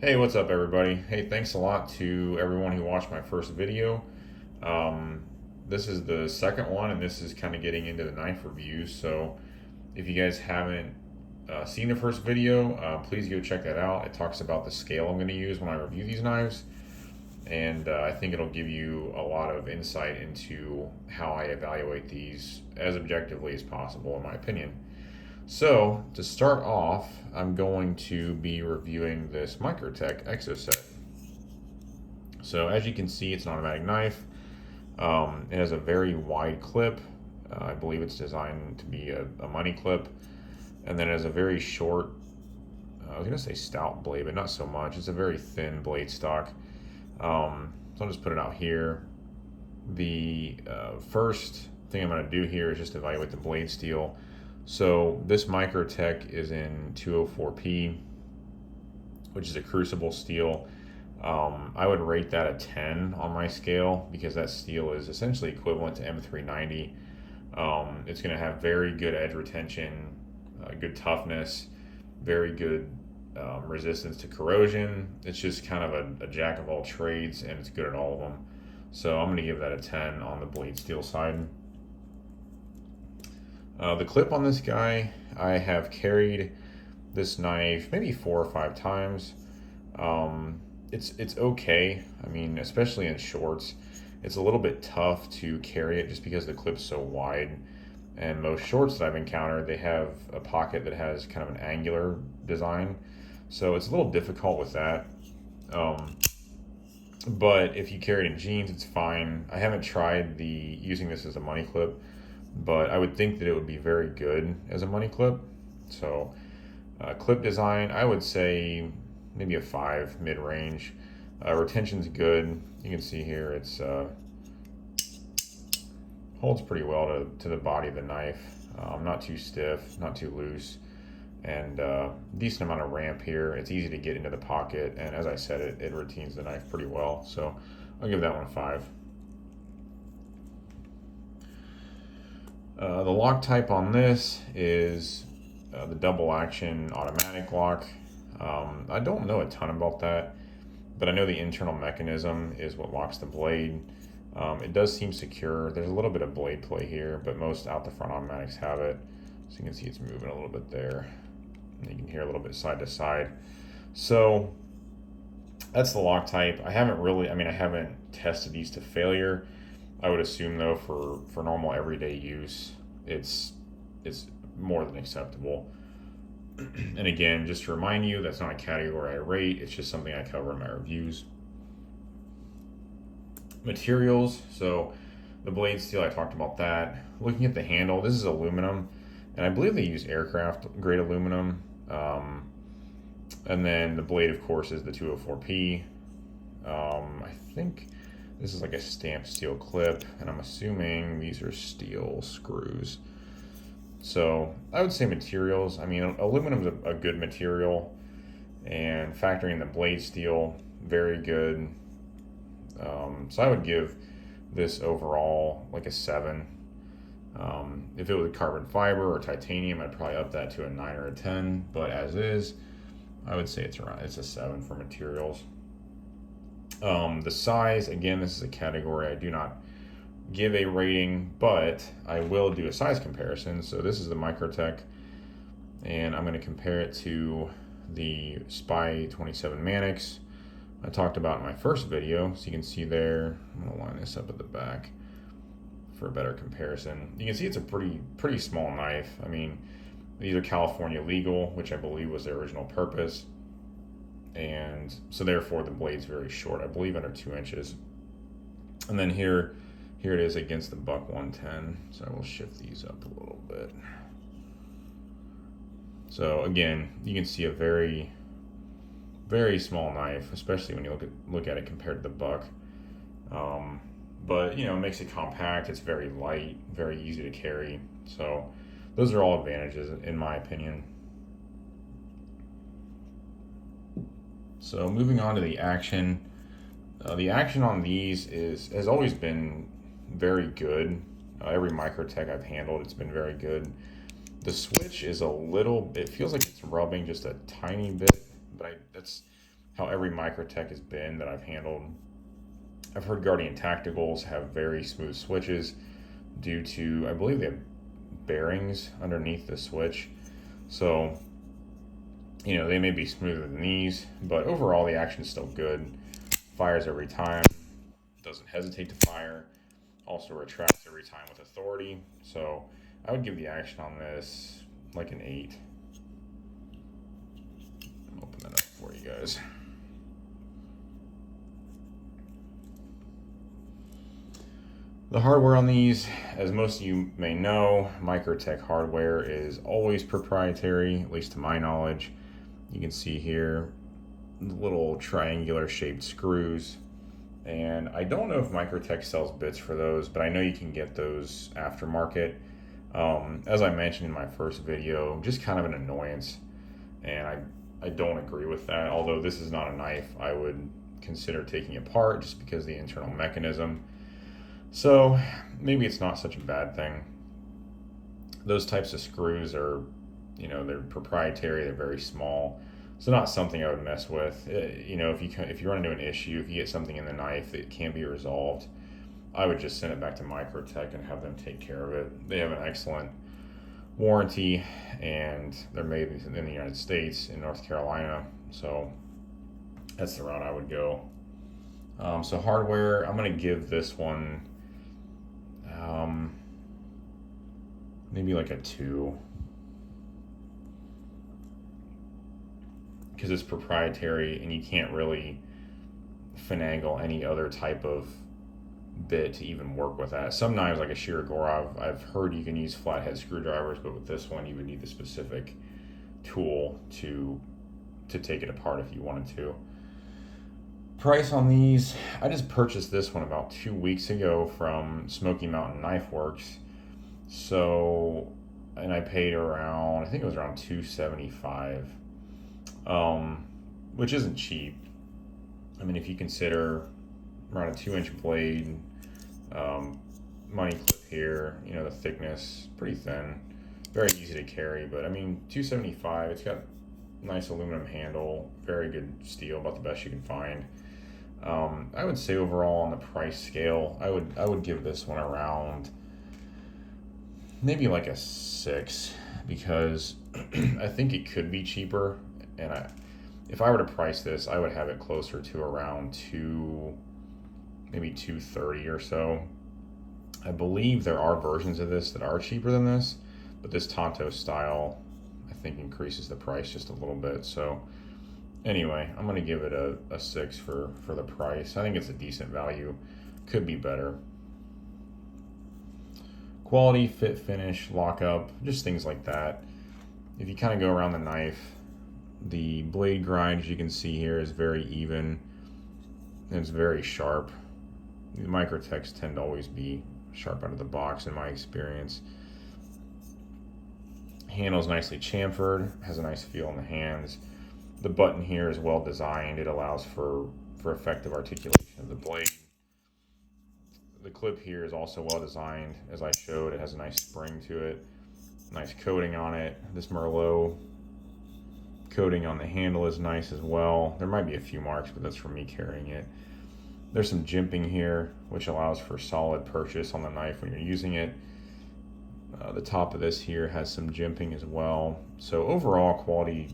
Hey, what's up, everybody? Hey, thanks a lot to everyone who watched my first video. Um, this is the second one, and this is kind of getting into the knife reviews. So, if you guys haven't seen the first video, please go check that out. It talks about the scale I'm going to use when I review these knives, and I think it'll give you a lot of insight into how I evaluate these as objectively as possible, in my opinion. So, to start off, I'm going to be reviewing this Microtech Exocet. So, as you can see, it's an automatic knife. It has a very wide clip. I believe it's designed to be a money clip. And then it has a very short, I was going to say stout blade, but not so much. It's a very thin blade stock. So, I'll just put it out here. The first thing I'm going to do here is just evaluate the blade steel. So this Microtech is in 204p, which is a crucible steel. I would rate that a 10 on my scale because that steel is essentially equivalent to M390. It's going to have very good edge retention, good toughness, very good resistance to corrosion. It's just kind of a jack of all trades, and it's good at all of them. So I'm going to give that a 10 on the blade steel side. The clip on this guy, I have carried this knife maybe 4 or 5 times. It's okay. I mean, especially in shorts, it's a little bit tough to carry it just because the clip's so wide. And most shorts that I've encountered, they have a pocket that has kind of an angular design. So it's a little difficult with that. But if you carry it in jeans, it's fine. I haven't tried using this as a money clip, but I would think that it would be very good as a money clip. So clip design, I would say maybe a 5 mid-range. Retention's good. You can see here it's holds pretty well to the body of the knife. Not too stiff, not too loose, and decent amount of ramp here. It's easy to get into the pocket, and as I said, it retains the knife pretty well. So I'll give that one a 5. The lock type on this is the double action automatic lock. I don't know a ton about that, but I know the internal mechanism is what locks the blade. It does seem secure. There's a little bit of blade play here, but most out the front automatics have it. So you can see it's moving a little bit there. And you can hear a little bit side to side. So that's the lock type. I haven't tested these to failure. I would assume though for normal everyday use, it's more than acceptable. And again, just to remind you, that's not a category I rate. It's just something I cover in my reviews. Materials. So the blade steel, I talked about that. Looking at the handle, this is aluminum, and I believe they use aircraft grade aluminum. And then the blade, of course, is the 204p. I think this is like a stamped steel clip, and I'm assuming these are steel screws. So I would say materials. I mean, aluminum's a good material, and factoring in the blade steel, very good. So I would give this overall like a 7. If it was carbon fiber or titanium, I'd probably up that to a 9 or a 10. But as is, I would say it's a 7 for materials. The size, again, this is a category I do not give a rating, but I will do a size comparison. So this is the Microtech, and I'm going to compare it to the Spy 27 Manix I talked about in my first video. So you can see there, I'm going to line this up at the back for a better comparison. You can see it's a pretty small knife. I mean, these are California legal, which I believe was their original purpose. And so therefore the blade's very short, I believe under 2 inches. And then here it is against the Buck 110. So I will shift these up a little bit. So again, you can see a very, very small knife, especially when you look at it compared to the Buck. But it makes it compact. It's very light, very easy to carry. So those are all advantages in my opinion. So moving on to the action. The action on these has always been very good. Every Microtech I've handled, it's been very good. The switch is it feels like it's rubbing just a tiny bit, but how every Microtech has been that I've handled. I've heard Guardian Tacticals have very smooth switches due to, I believe they have bearings underneath the switch. So, they may be smoother than these, but overall the action is still good. Fires every time, doesn't hesitate to fire, also retracts every time with authority. So I would give the action on this like an 8. I'll open that up for you guys. The hardware on these, as most of you may know, Microtech hardware is always proprietary, at least to my knowledge. You can see here little triangular shaped screws, and I don't know if Microtech sells bits for those, but I know you can get those aftermarket. As I mentioned in my first video, just kind of an annoyance, and I don't agree with that. Although this is not a knife I would consider taking apart just because of the internal mechanism. So maybe it's not such a bad thing. Those types of screws are, they're proprietary, they're very small. So not something I would mess with. If you run into an issue, if you get something in the knife that can't be resolved, I would just send it back to Microtech and have them take care of it. They have an excellent warranty, and they're made in the United States, in North Carolina. So that's the route I would go. So hardware, I'm going to give this one maybe like a 2. Because it's proprietary and you can't really finagle any other type of bit to even work with that. Some knives like a Shirogorov, I've heard you can use flathead screwdrivers, but with this one you would need the specific tool to take it apart if you wanted to. Price on these, I just purchased this one about 2 weeks ago from Smoky Mountain Knife Works. So, and I paid around, I think it was around $275. Which isn't cheap. I mean, if you consider around a 2-inch blade, money clip here, the thickness, pretty thin, very easy to carry, but I mean, $275, it's got nice aluminum handle, very good steel, about the best you can find. I would say overall on the price scale, I would give this one around maybe like a 6, because I think it could be cheaper, and if I were to price this, I would have it closer to around maybe $230 or so. I believe there are versions of this that are cheaper than this, but this Tonto style, I think, increases the price just a little bit. So anyway, I'm going to give it a 6 for the price. I think it's a decent value. Could be better. Quality, fit, finish, lockup, just things like that. If you kind of go around the knife, the blade grind, as you can see here, is very even and it's very sharp. The Microtechs tend to always be sharp out of the box in my experience. Handle's nicely chamfered, has a nice feel in the hands. The button here is well designed. It allows for effective articulation of the blade. The clip here is also well designed. As I showed, it has a nice spring to it, nice coating on it. This Merlot coating on the handle is nice as well. There might be a few marks, but that's from me carrying it. There's some jimping here, which allows for solid purchase on the knife when you're using it. The top of this here has some jimping as well. So overall quality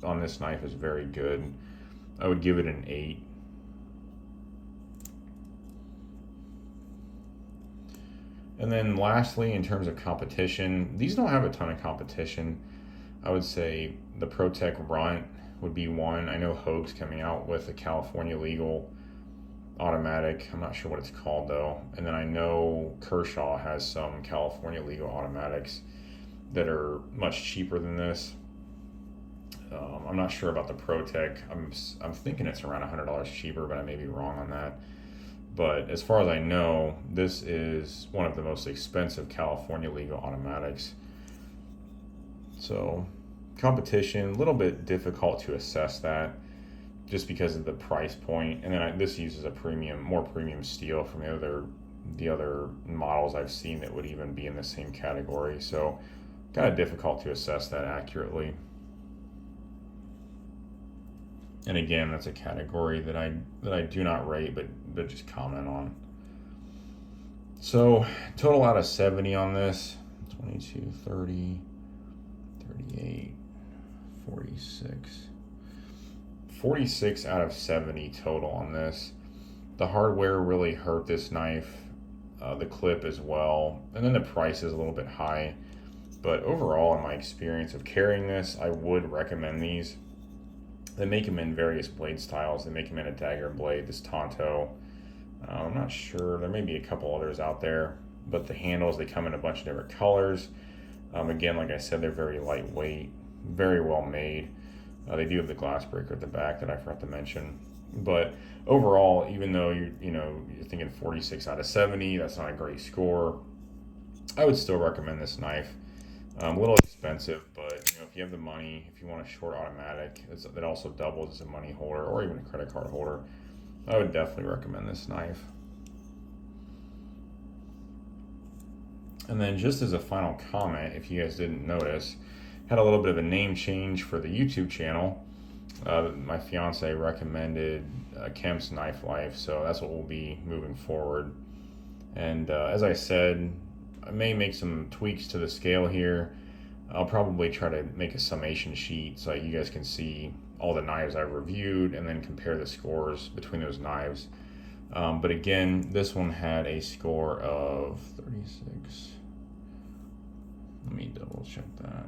on this knife is very good. I would give it an 8. And then lastly, in terms of competition, these don't have a ton of competition. I would say the ProTech Runt would be one. I know Hogue's coming out with a California legal automatic. I'm not sure what it's called though. And then I know Kershaw has some California legal automatics that are much cheaper than this. I'm not sure about the ProTech. I'm thinking it's around $100 cheaper, but I may be wrong on that. But as far as I know, this is one of the most expensive California legal automatics. So competition, a little bit difficult to assess that just because of the price point. And then this uses a more premium steel from the other models I've seen that would even be in the same category. So kind of difficult to assess that accurately. And again, that's a category that I do not rate, but just comment on. So total out of 70 on this: 22, 30, 38, 46. 46 out of 70 total on this. The hardware really hurt this knife, the clip as well, and then the price is a little bit high. But overall, in my experience of carrying this, I would recommend these. They make them in various blade styles. They make them in a dagger blade, this Tonto. I'm not sure, there may be a couple others out there, but the handles, they come in a bunch of different colors. Again, like I said, they're very lightweight, very well made. They do have the glass breaker at the back that I forgot to mention. But overall, even though you're thinking 46 out of 70, that's not a great score, I would still recommend this knife. A little expensive, but if you have the money, if you want a short automatic that also doubles as a money holder or even a credit card holder, I would definitely recommend this knife. And then just as a final comment, if you guys didn't notice, had a little bit of a name change for the YouTube channel. My fiance recommended Kemp's Knife Life, so that's what we'll be moving forward. And as I said, I may make some tweaks to the scale here. I'll probably try to make a summation sheet so you guys can see all the knives I've reviewed and then compare the scores between those knives. But again, this one had a score of 36. Let me double check that.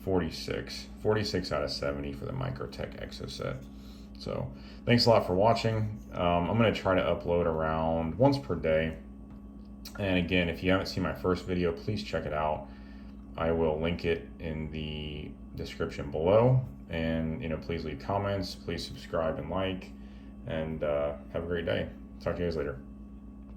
46 out of 70 for the Microtech Exocet. So thanks a lot for watching. I'm going to try to upload around once per day. And again, if you haven't seen my first video, please check it out. I will link it in the description below. And please leave comments, please subscribe and like, and have a great day. Talk to you guys later.